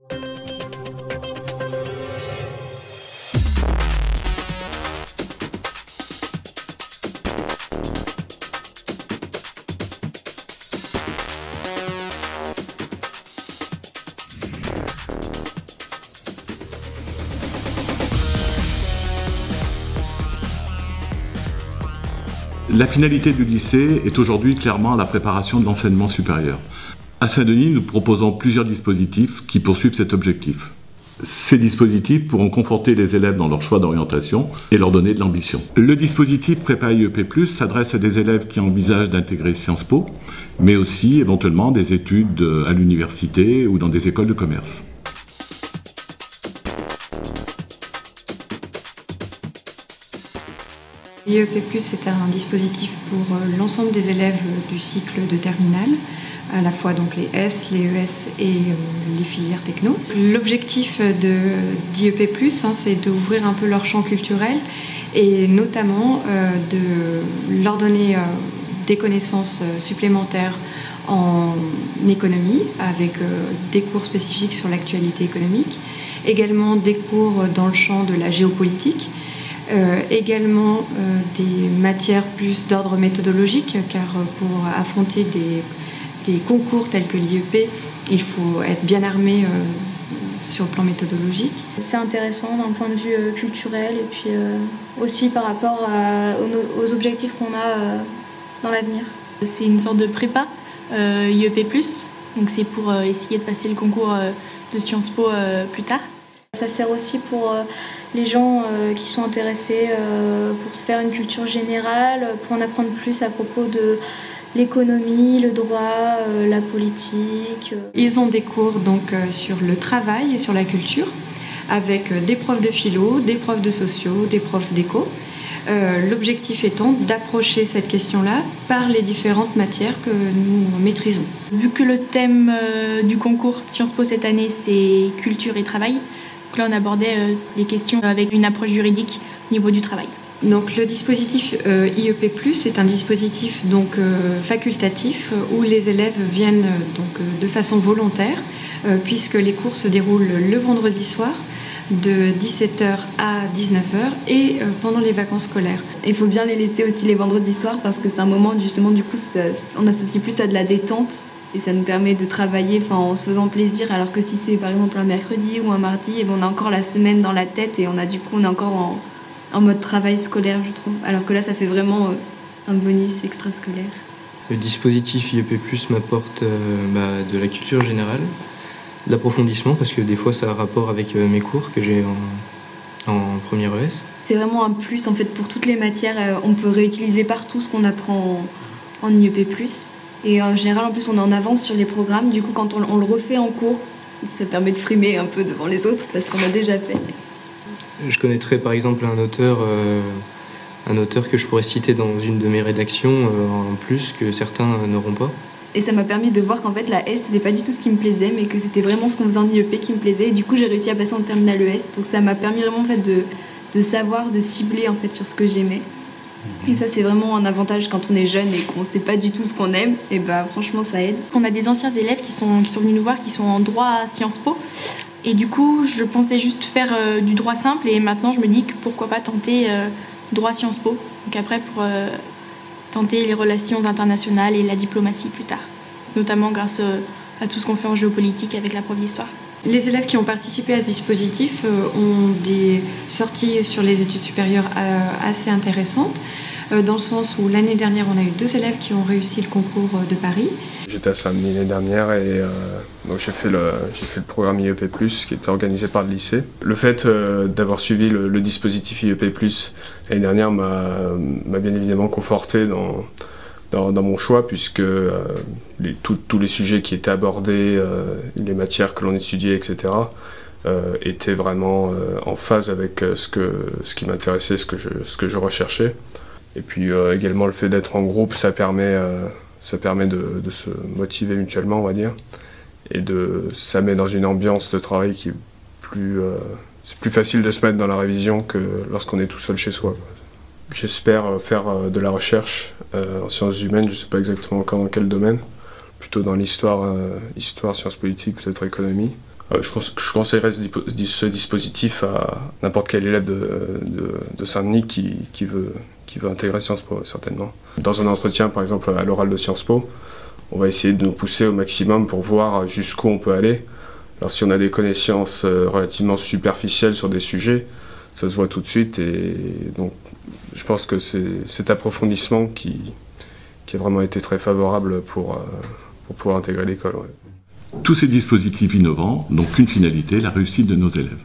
La finalité du lycée est aujourd'hui clairement la préparation de l'enseignement supérieur. À Saint-Denis, nous proposons plusieurs dispositifs qui poursuivent cet objectif. Ces dispositifs pourront conforter les élèves dans leur choix d'orientation et leur donner de l'ambition. Le dispositif Prépa IEP+, s'adresse à des élèves qui envisagent d'intégrer Sciences Po, mais aussi éventuellement des études à l'université ou dans des écoles de commerce. IEP+, c'est un dispositif pour l'ensemble des élèves du cycle de terminale, à la fois donc les S, les ES et les filières techno. L'objectif d'IEP+, c'est d'ouvrir un peu leur champ culturel et notamment de leur donner des connaissances supplémentaires en économie, avec des cours spécifiques sur l'actualité économique, également des cours dans le champ de la géopolitique, également des matières plus d'ordre méthodologique, car pour affronter des concours tels que l'IEP, il faut être bien armé sur le plan méthodologique. C'est intéressant d'un point de vue culturel et puis aussi par rapport aux objectifs qu'on a dans l'avenir. C'est une sorte de prépa IEP+, donc c'est pour essayer de passer le concours de Sciences Po plus tard. Ça sert aussi pour les gens qui sont intéressés pour se faire une culture générale, pour en apprendre plus à propos de l'économie, le droit, la politique. Ils ont des cours donc sur le travail et sur la culture, avec des profs de philo, des profs de sociaux, des profs d'éco. L'objectif étant d'approcher cette question-là par les différentes matières que nous maîtrisons. Vu que le thème du concours Sciences Po cette année, c'est culture et travail, donc là on abordait les questions avec une approche juridique au niveau du travail. Donc le dispositif IEP+, est un dispositif donc facultatif où les élèves viennent donc de façon volontaire, puisque les cours se déroulent le vendredi soir de 17h à 19h et pendant les vacances scolaires. Il faut bien les laisser aussi les vendredis soirs parce que c'est un moment justement du coup on associe plus à de la détente et ça nous permet de travailler en se faisant plaisir, alors que si c'est par exemple un mercredi ou un mardi, et on a encore la semaine dans la tête et on est encore en mode travail scolaire, je trouve, alors que là ça fait vraiment un bonus extrascolaire. Le dispositif IEP+ m'apporte de la culture générale, de l'approfondissement, parce que des fois ça a rapport avec mes cours que j'ai en première ES. C'est vraiment un plus en fait pour toutes les matières, on peut réutiliser partout ce qu'on apprend en IEP+. Et en général en plus on est en avance sur les programmes, du coup quand on le refait en cours, ça permet de frimer un peu devant les autres parce qu'on a déjà fait. Je connaîtrais par exemple un auteur que je pourrais citer dans une de mes rédactions en plus que certains n'auront pas. Et ça m'a permis de voir qu'en fait la S c'était pas du tout ce qui me plaisait, mais que c'était vraiment ce qu'on faisait en IEP qui me plaisait, et du coup j'ai réussi à passer en terminale ES, donc ça m'a permis vraiment en fait de savoir, de cibler en fait sur ce que j'aimais. Et ça c'est vraiment un avantage quand on est jeune et qu'on sait pas du tout ce qu'on aime, et franchement ça aide. On a des anciens élèves qui sont venus nous voir, qui sont en droit à Sciences Po, et du coup je pensais juste faire du droit simple, et maintenant je me dis que pourquoi pas tenter droit Sciences Po, donc après pour tenter les relations internationales et la diplomatie plus tard, notamment grâce à tout ce qu'on fait en géopolitique avec la prof d'histoire. Les élèves qui ont participé à ce dispositif ont des sorties sur les études supérieures assez intéressantes, dans le sens où l'année dernière on a eu 2 élèves qui ont réussi le concours de Paris. J'étais à Saint-Denis l'année dernière et donc j'ai fait le programme IEP+, qui était organisé par le lycée. Le fait d'avoir suivi le dispositif IEP+, l'année dernière m'a bien évidemment conforté dans mon choix, puisque tous les sujets qui étaient abordés, les matières que l'on étudiait, etc., étaient vraiment en phase avec ce qui m'intéressait, ce que je recherchais. Et puis également le fait d'être en groupe, ça permet de se motiver mutuellement, on va dire, et ça met dans une ambiance de travail qui est c'est plus facile de se mettre dans la révision que lorsqu'on est tout seul chez soi. J'espère faire de la recherche en sciences humaines, je ne sais pas exactement encore dans quel domaine, plutôt dans l'histoire, histoire, sciences politiques, peut-être économie. Je conseillerais ce dispositif à n'importe quel élève de Saint-Denis qui veut intégrer Sciences Po, certainement. Dans un entretien, par exemple à l'oral de Sciences Po, on va essayer de nous pousser au maximum pour voir jusqu'où on peut aller. Alors si on a des connaissances relativement superficielles sur des sujets, ça se voit tout de suite, et donc je pense que c'est cet approfondissement qui a vraiment été très favorable pour pouvoir intégrer l'école. Ouais. Tous ces dispositifs innovants n'ont qu'une finalité, la réussite de nos élèves.